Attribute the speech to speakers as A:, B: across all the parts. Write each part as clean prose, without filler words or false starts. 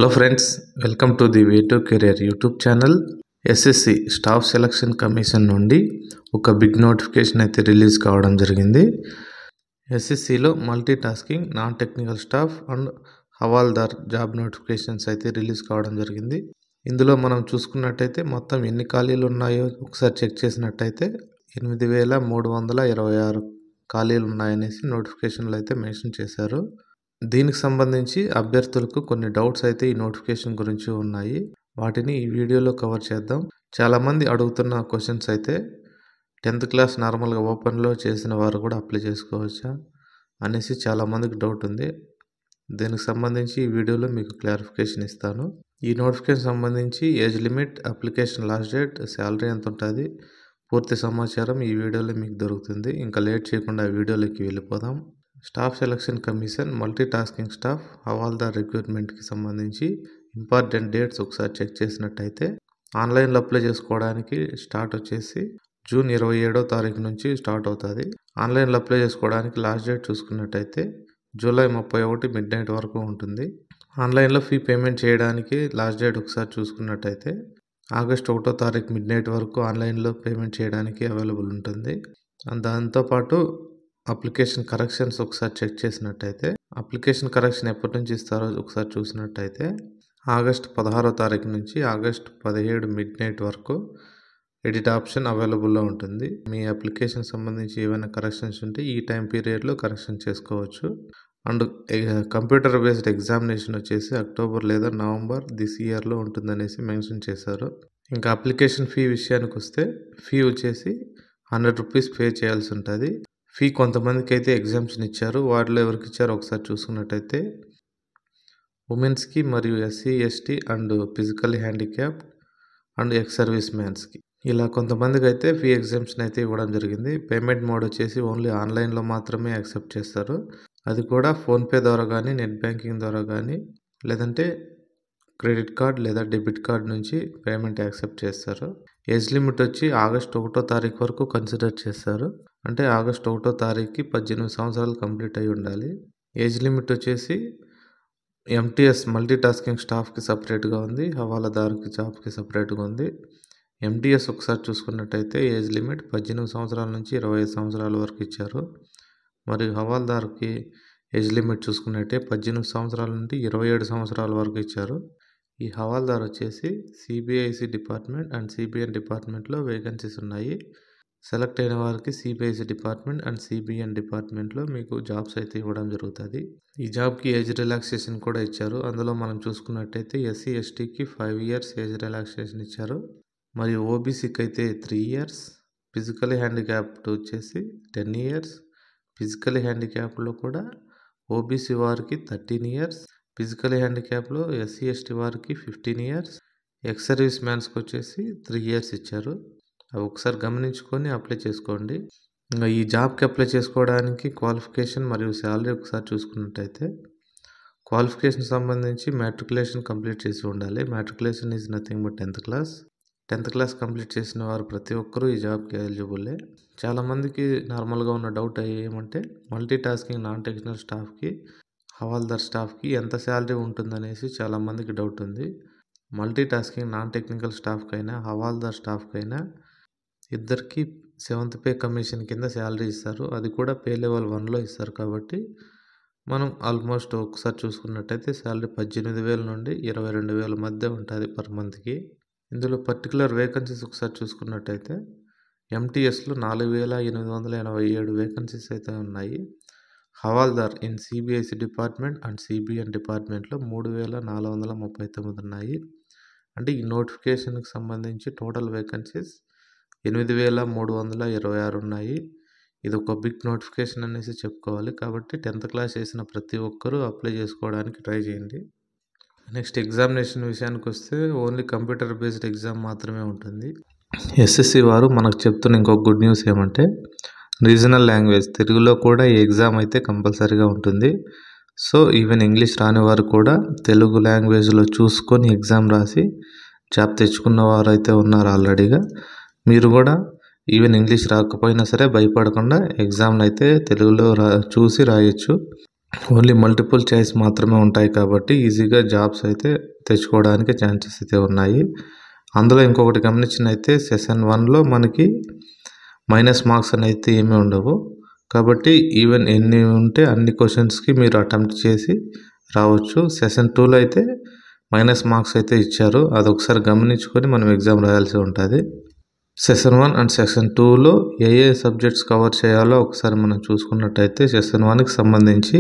A: Hello friends, welcome to the way to career YouTube channel. SSC staff selection commission నుండి ఒక big notification అయితే release కావడం జరిగింది. ఎస్ఎస్సిలో multi tasking non technical staff and havaldar job notifications అయితే release కావడం జరిగింది. ఇందులో మనం చూసుకున్నట్టయితే మొత్తం ఎన్ని ఖాళీలు ఉన్నాయో ఒకసారి చెక్ చేసినట్టయితే 8,326 ఖాళీలు ఉన్నాయనేసి నోటిఫికేషన్లు అయితే మెన్షన్ చేశారు. దీనికి సంబంధించి అభ్యర్థులకు కొన్ని డౌట్స్ అయితే ఈ నోటిఫికేషన్ గురించి ఉన్నాయి. వాటిని ఈ వీడియోలో కవర్ చేద్దాం. చాలామంది అడుగుతున్న క్వశ్చన్స్ అయితే 10th క్లాస్ నార్మల్గా ఓపెన్లో చేసిన వారు కూడా అప్లై చేసుకోవచ్చా అనేసి చాలామందికి డౌట్ ఉంది. దీనికి సంబంధించి ఈ వీడియోలో మీకు క్లారిఫికేషన్ ఇస్తాను. ఈ నోటిఫికేషన్ సంబంధించి age limit, application last date, salary ఎంత ఉంటుంది, పూర్తి సమాచారం ఈ వీడియోలో మీకు దొరుకుతుంది. ఇంకా లేట్ చేయకుండా ఈ వీడియోలోకి వెళ్ళిపోదాం. Staff selection commission multi tasking staff havaldar రిక్రూట్మెంట్కి సంబంధించి ఇంపార్టెంట్ డేట్స్ ఒకసారి చెక్ చేసినట్టయితే ఆన్లైన్లో అప్లై చేసుకోవడానికి స్టార్ట్ వచ్చేసి జూన్ 27వ తారీఖు నుంచి స్టార్ట్ అవుతుంది. ఆన్లైన్లో అప్లై చేసుకోవడానికి లాస్ట్ డేట్ చూసుకున్నట్టయితే జూలై 31 మిడ్ నైట్ వరకు ఉంటుంది. ఆన్లైన్లో ఫీ పేమెంట్ చేయడానికి లాస్ట్ డేట్ ఒకసారి చూసుకున్నట్టయితే ఆగస్ట్ 1వ తారీఖు మిడ్ నైట్ వరకు ఆన్లైన్లో పేమెంట్ చేయడానికి అవైలబుల్ ఉంటుంది. దాంతోపాటు అప్లికేషన్ కరెక్షన్స్ ఒకసారి చెక్ చేసినట్టయితే అప్లికేషన్ కరెక్షన్ ఎప్పటి నుంచి ఇస్తారో ఒకసారి చూసినట్టయితే ఆగస్ట్ 16వ తారీఖు నుంచి ఆగస్ట్ 17 మిడ్ నైట్ వరకు ఎడిట్ ఆప్షన్ అవైలబుల్లో ఉంటుంది. మీ అప్లికేషన్ సంబంధించి ఏమైనా కరెక్షన్స్ ఉంటే ఈ టైం పీరియడ్లో కరెక్షన్ చేసుకోవచ్చు. అండ్ కంప్యూటర్ బేస్డ్ ఎగ్జామినేషన్ వచ్చేసి అక్టోబర్ లేదా నవంబర్ దిస్ ఇయర్లో ఉంటుందనేసి మెన్షన్ చేశారు. ఇంకా అప్లికేషన్ ఫీ విషయానికి వస్తే ఫీ వచ్చేసి 100 రూపీస్ పే చేయాల్సి ఉంటుంది. ఫీ కొంతమందికి అయితే ఎగ్జామ్షన్ ఇచ్చారు. వాటిలో ఎవరికి ఇచ్చారో ఒకసారి చూసుకున్నట్టయితే ఉమెన్స్కి మరియు SC ST and physically handicapped and ex service మ్యాన్స్కి ఇలా కొంతమందికి అయితే ఫీ ఎగ్జామ్షన్ అయితే ఇవ్వడం జరిగింది. పేమెంట్ మోడ్ వచ్చేసి ఓన్లీ ఆన్లైన్లో మాత్రమే యాక్సెప్ట్ చేస్తారు. అది కూడా ఫోన్పే ద్వారా కానీ నెట్ బ్యాంకింగ్ ద్వారా కానీ లేదంటే క్రెడిట్ కార్డ్ లేదా డెబిట్ కార్డ్ నుంచి పేమెంట్ యాక్సెప్ట్ చేస్తారు. ఏజ్ లిమిట్ వచ్చి ఆగస్ట్ 1వ తారీఖు వరకు కన్సిడర్ చేస్తారు. అంటే ఆగస్ట్ 1వ తారీఖుకి 18 సంవత్సరాలు కంప్లీట్ అయి ఉండాలి. ఏజ్ లిమిట్ వచ్చేసి ఎంటీఎస్ మల్టీ టాస్కింగ్ స్టాఫ్కి సపరేట్గా ఉంది, హవాలాదార్కి జాబ్కి సపరేట్గా ఉంది. ఎంటీఎస్ ఒకసారి చూసుకున్నట్టయితే ఏజ్ లిమిట్ 18 సంవత్సరాల నుంచి 25 సంవత్సరాల వరకు ఇచ్చారు. మరియు హవాల్దార్కి ఏజ్ లిమిట్ చూసుకున్నట్టే 18 సంవత్సరాల నుండి 27 సంవత్సరాల వరకు ఇచ్చారు. ఈ హవాల్దార్ వచ్చేసి సిబిఐసి డిపార్ట్మెంట్ అండ్ సిబిఎన్ డిపార్ట్మెంట్లో వేకెన్సీస్ ఉన్నాయి. సెలెక్ట్ అయిన వారికి సిబిఐసి డిపార్ట్మెంట్ అండ్ సిబిఎన్ డిపార్ట్మెంట్లో మీకు జాబ్స్ అయితే ఇవ్వడం జరుగుతుంది. ఈ జాబ్కి ఏజ్ రిలాక్సేషన్ కూడా ఇచ్చారు. అందులో మనం చూసుకున్నట్టయితే ఎస్సీ ఎస్టీకి 5 years ఏజ్ రిలాక్సేషన్ ఇచ్చారు. మరియు ఓబీసీకి అయితే 3 years, ఫిజికల్లీ హ్యాండిక్యాప్డ్ వచ్చేసి 10 years, ఫిజికల్లీ హ్యాండిక్యాప్డ్లో కూడా ఓబీసీ వారికి 13 years, ఫిజికల్లీ హ్యాండిక్యాప్లో ఎస్సీ ఎస్టీ వారికి 15 years, ఎక్స్ సర్వీస్ మ్యాన్స్కి వచ్చేసి 3 years ఇచ్చారు. అవి ఒకసారి గమనించుకొని అప్లై చేసుకోండి. ఇంకా ఈ జాబ్కి అప్లై చేసుకోవడానికి క్వాలిఫికేషన్ మరియు శాలరీ ఒకసారి చూసుకున్నట్టయితే క్వాలిఫికేషన్ సంబంధించి మ్యాట్రికులేషన్ కంప్లీట్ చేసి ఉండాలి. Matriculation is nothing but 10th class complete చేసిన వారు ప్రతి ఒక్కరూ ఈ జాబ్కి ఎలిజిబుల్లే. చాలామందికి నార్మల్గా ఉన్న డౌట్ ఏమంటే మల్టీ టాస్కింగ్ నాన్ టెక్నికల్ స్టాఫ్కి హవాల్దార్ స్టాఫ్కి ఎంత శాలరీ ఉంటుందనేసి చాలామందికి డౌట్ ఉంది. మల్టీ టాస్కింగ్ నాన్ టెక్నికల్ స్టాఫ్కైనా హవాల్దార్ స్టాఫ్కైనా ఇద్దరికి 7th పే కమిషన్ కింద శాలరీ ఇస్తారు. అది కూడా పే లెవెల్ 1లో ఇస్తారు. కాబట్టి మనం ఆల్మోస్ట్ ఒకసారి చూసుకున్నట్టయితే శాలరీ 18,000 నుండి 22,000 మధ్య ఉంటుంది పర్ మంత్కి. ఇందులో పర్టికులర్ వేకెన్సీస్ ఒకసారి చూసుకున్నట్టయితే ఎంటీఎస్లో 4,887 వేకెన్సీస్ అయితే ఉన్నాయి. హవాల్దార్ in CBIC department and CBN డిపార్ట్మెంట్లో 3,439 ఉన్నాయి. అంటే ఈ నోటిఫికేషన్కి సంబంధించి టోటల్ వేకెన్సీస్ 8,326 ఉన్నాయి. ఇది ఒక బిగ్ నోటిఫికేషన్ అనేసి చెప్పుకోవాలి. కాబట్టి 10th క్లాస్ చేసిన ప్రతి ఒక్కరూ అప్లై చేసుకోవడానికి ట్రై చేయండి. నెక్స్ట్ ఎగ్జామినేషన్ విషయానికి వస్తే ఓన్లీ కంప్యూటర్ బేస్డ్ ఎగ్జామ్ మాత్రమే ఉంటుంది. ఎస్ఎస్సి వారు మనకు చెప్తున్న ఇంకొక గుడ్ న్యూస్ ఏమంటే రీజనల్ లాంగ్వేజ్ తెలుగులో కూడా ఈ ఎగ్జామ్ అయితే కంపల్సరీగా ఉంటుంది. సో ఈవెన్ ఇంగ్లీష్ రాని వారు కూడా తెలుగు లాంగ్వేజ్లో చూసుకొని ఎగ్జామ్ రాసి జాబ్ తెచ్చుకున్న వారు అయితే ఉన్నారు ఆల్రెడీగా. మీరు కూడా ఈవెన్ ఇంగ్లీష్ రాకపోయినా సరే భయపడకుండా ఎగ్జామ్ని అయితే తెలుగులో చూసి రాయొచ్చు. ఓన్లీ మల్టిపుల్ చాయిస్ మాత్రమే ఉంటాయి కాబట్టి ఈజీగా జాబ్స్ అయితే తెచ్చుకోవడానికి ఛాన్సెస్ అయితే ఉన్నాయి. అందులో ఇంకొకటి గమనించినైతే సెషన్ 1లో మనకి మైనస్ మార్క్స్ అయితే ఏమీ ఉండవు. కాబట్టి ఈవెన్ ఎన్ని ఉంటే అన్ని క్వశ్చన్స్కి మీరు అటెంప్ట్ చేసి రావచ్చు. సెషన్ 2లో అయితే మైనస్ మార్క్స్ అయితే ఇచ్చారు. అదొకసారి గమనించుకొని మనం ఎగ్జామ్ రాయాల్సి ఉంటుంది. సెషన్ 1 అండ్ సెషన్ 2లో ఏ సబ్జెక్ట్స్ కవర్ చేయాలో ఒకసారి మనం చూసుకున్నట్టయితే సెషన్ 1కి సంబంధించి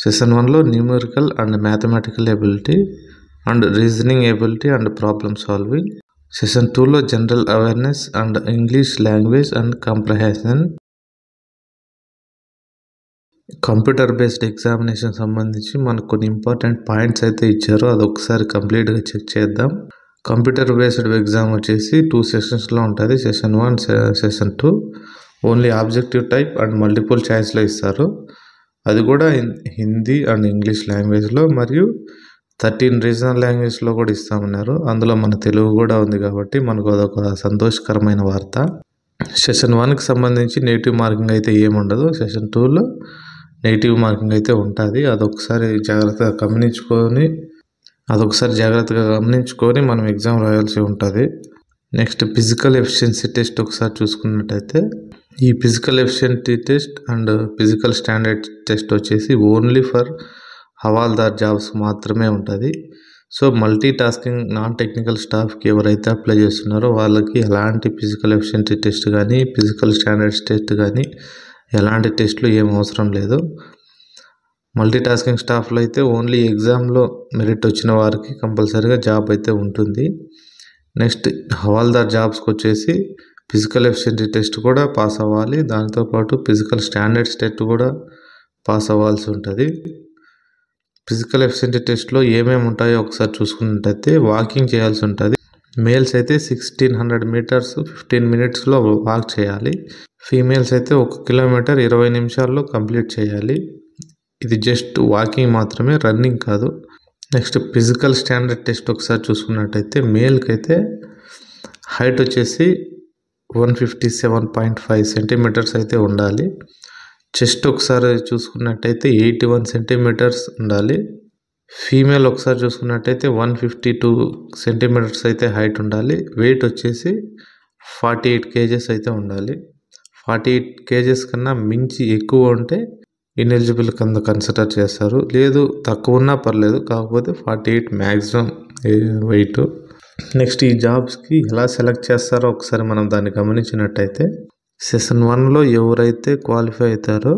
A: సెషన్ 1లో numerical and mathematical ability and reasoning ability and problem solving. Session 2లో general awareness and English language and comprehension. Computer based examination సంబంధించి మనకు కొన్ని ఇంపార్టెంట్ పాయింట్స్ అయితే ఇచ్చారు. అది ఒకసారి కంప్లీట్గా చెక్ చేద్దాం. కంప్యూటర్ బేస్డ్ ఎగ్జామ్ వచ్చేసి 2 సెషన్స్లో ఉంటుంది. Session 1, session 2 only objective type and multiple చాయిస్లో ఇస్తారు. అది కూడా హిందీ అండ్ ఇంగ్లీష్ లాంగ్వేజ్లో మరియు 13 రీజనల్ లాంగ్వేజ్లో కూడా ఇస్తామన్నారు. అందులో మన తెలుగు కూడా ఉంది కాబట్టి మనకు అదొక సంతోషకరమైన వార్త. సెషన్ 1కి సంబంధించి నెగిటివ్ మార్కింగ్ అయితే ఏముండదు. సెషన్ 2లో నెగిటివ్ మార్కింగ్ అయితే ఉంటుంది. అదొకసారి జాగ్రత్తగా గమనించుకొని మనం ఎగ్జామ్ రాయాల్సి ఉంటుంది. నెక్స్ట్ ఫిజికల్ ఎఫిషియన్సీ టెస్ట్ ఒకసారి చూసుకున్నట్టయితే ఈ physical efficiency test and physical standard test వచ్చేసి ఓన్లీ ఫర్ హవాల్దార్ జాబ్స్ మాత్రమే ఉంటుంది. So multi tasking non technical స్టాఫ్కి ఎవరైతే అప్లై చేస్తున్నారో వాళ్ళకి ఎలాంటి ఫిజికల్ ఎఫిషియన్సీ టెస్ట్ కానీ ఫిజికల్ స్టాండర్డ్స్ టెస్ట్ కానీ ఎలాంటి టెస్ట్లు ఏం అవసరం లేదు. మల్టీ టాస్కింగ్ స్టాఫ్లో అయితే ఓన్లీ ఎగ్జామ్లో మెరిట్ వచ్చిన వారికి కంపల్సరీగా జాబ్ అయితే ఉంటుంది. నెక్స్ట్ హవాల్దార్ జాబ్స్కి వచ్చేసి ఫిజికల్ ఎఫిషియన్సీ టెస్ట్ కూడా పాస్ అవ్వాలి. దాంతోపాటు ఫిజికల్ స్టాండర్డ్స్ టెస్ట్ కూడా పాస్ అవ్వాల్సి ఉంటుంది. ఫిజికల్ ఎఫిషియన్సీ టెస్ట్లో ఏమేమి ఉంటాయో ఒకసారి చూసుకున్నట్టయితే వాకింగ్ చేయాల్సి ఉంటుంది. మేల్స్ అయితే 1600 మీటర్స్ 15 మినిట్స్లో వాక్ చేయాలి. ఫీమేల్స్ అయితే 1 కిలోమీటర్ 20 నిమిషాల్లో కంప్లీట్ చేయాలి. ఇది జస్ట్ వాకింగ్ మాత్రమే, రన్నింగ్ కాదు. నెక్స్ట్ ఫిజికల్ స్టాండర్డ్ టెస్ట్ ఒకసారి చూసుకున్నట్టయితే మేల్కి అయితే హైట్ వచ్చేసి 157.5 సెంటీమీటర్స్ అయితే ఉండాలి. చెస్ట్ ఒకసారి చూసుకున్నట్టయితే 81 సెంటీమీటర్స్ ఉండాలి. ఫీమేల్ ఒకసారి చూసుకున్నట్టయితే 152 సెంటీమీటర్స్ అయితే హైట్ ఉండాలి. వెయిట్ వచ్చేసి 48 కేజెస్ అయితే ఉండాలి. 48 కేజెస్ కన్నా మించి ఎక్కువ ఉంటే ఇనెలిజిబుల్ కింద కన్సిడర్ చేస్తారు. లేదు తక్కువ ఉన్నా పర్లేదు, కాకపోతే 48 మ్యాక్సిమం వెయిట్. నెక్స్ట్ ఈ జాబ్స్కి ఎలా సెలెక్ట్ చేస్తారో ఒకసారి మనం దాన్ని గమనించినట్టయితే సెషన్ 1లో ఎవరైతే క్వాలిఫై అవుతారో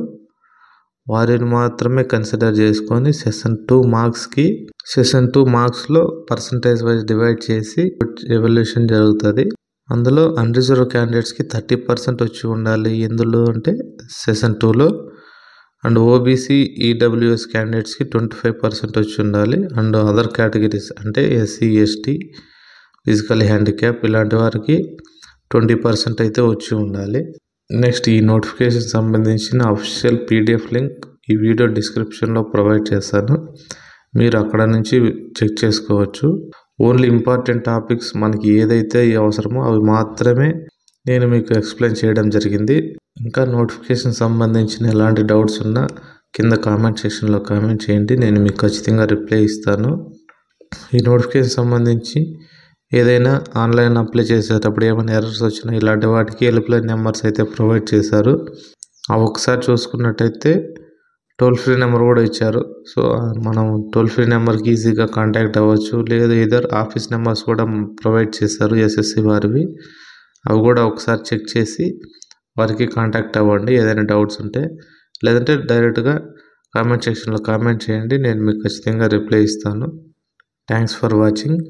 A: వారిని మాత్రమే కన్సిడర్ చేసుకొని సెషన్ 2 మార్క్స్లో పర్సంటేజ్ వైజ్ డివైడ్ చేసి ఎవల్యూషన్ జరుగుతుంది. అందులో అన్రిజర్వ్ క్యాండిడేట్స్కి 30% వచ్చి ఉండాలి. ఎందులో అంటే సెషన్ 2లో అండ్ ఓబీసీ ఈడబ్ల్యూఎస్ క్యాండిడేట్స్కి 25% వచ్చి ఉండాలి. అండ్ అదర్ కేటగిరీస్ అంటే ఎస్సీ ఎస్టీ ఫిజికల్ హ్యాండిక్యాప్ ఇలాంటి వారికి 20% అయితే వచ్చి ఉండాలి. నెక్స్ట్ ఈ నోటిఫికేషన్ సంబంధించిన అఫీషియల్ పీడిఎఫ్ లింక్ ఈ వీడియో డిస్క్రిప్షన్లో ప్రొవైడ్ చేస్తాను. మీరు అక్కడ నుంచి చెక్ చేసుకోవచ్చు. ఓన్లీ ఇంపార్టెంట్ టాపిక్స్ మనకి ఏదైతే అవసరమో అవి మాత్రమే నేను మీకు ఎక్స్ప్లెయిన్ చేయడం జరిగింది. ఇంకా నోటిఫికేషన్ సంబంధించిన ఎలాంటి డౌట్స్ ఉన్నా కింద కామెంట్ సెక్షన్లో కామెంట్ చేయండి, నేను మీకు ఖచ్చితంగా రిప్లై ఇస్తాను. ఈ నోటిఫికేషన్ సంబంధించి ఏదైనా ఆన్లైన్ అప్లై చేసేటప్పుడు ఏమైనా ఎర్రర్స్ వచ్చినా ఇలాంటి వాటికి హెల్ప్లైన్ నెంబర్స్ అయితే ప్రొవైడ్ చేశారు. అవి ఒకసారి చూసుకున్నట్టయితే టోల్ ఫ్రీ నెంబర్ కూడా ఇచ్చారు. సో మనం టోల్ ఫ్రీ నెంబర్కి ఈజీగా కాంటాక్ట్ అవ్వచ్చు. లేదా ఇదర్ ఆఫీస్ నెంబర్స్ కూడా ప్రొవైడ్ చేశారు ఎస్ఎస్సి వారివి. అవి కూడా ఒకసారి చెక్ చేసి వారికి కాంటాక్ట్ అవ్వండి ఏదైనా డౌట్స్ ఉంటే. లేదంటే డైరెక్ట్గా కామెంట్ సెక్షన్లో కామెంట్ చేయండి, నేను మీకు ఖచ్చితంగా రిప్లై ఇస్తాను. Thanks for watching.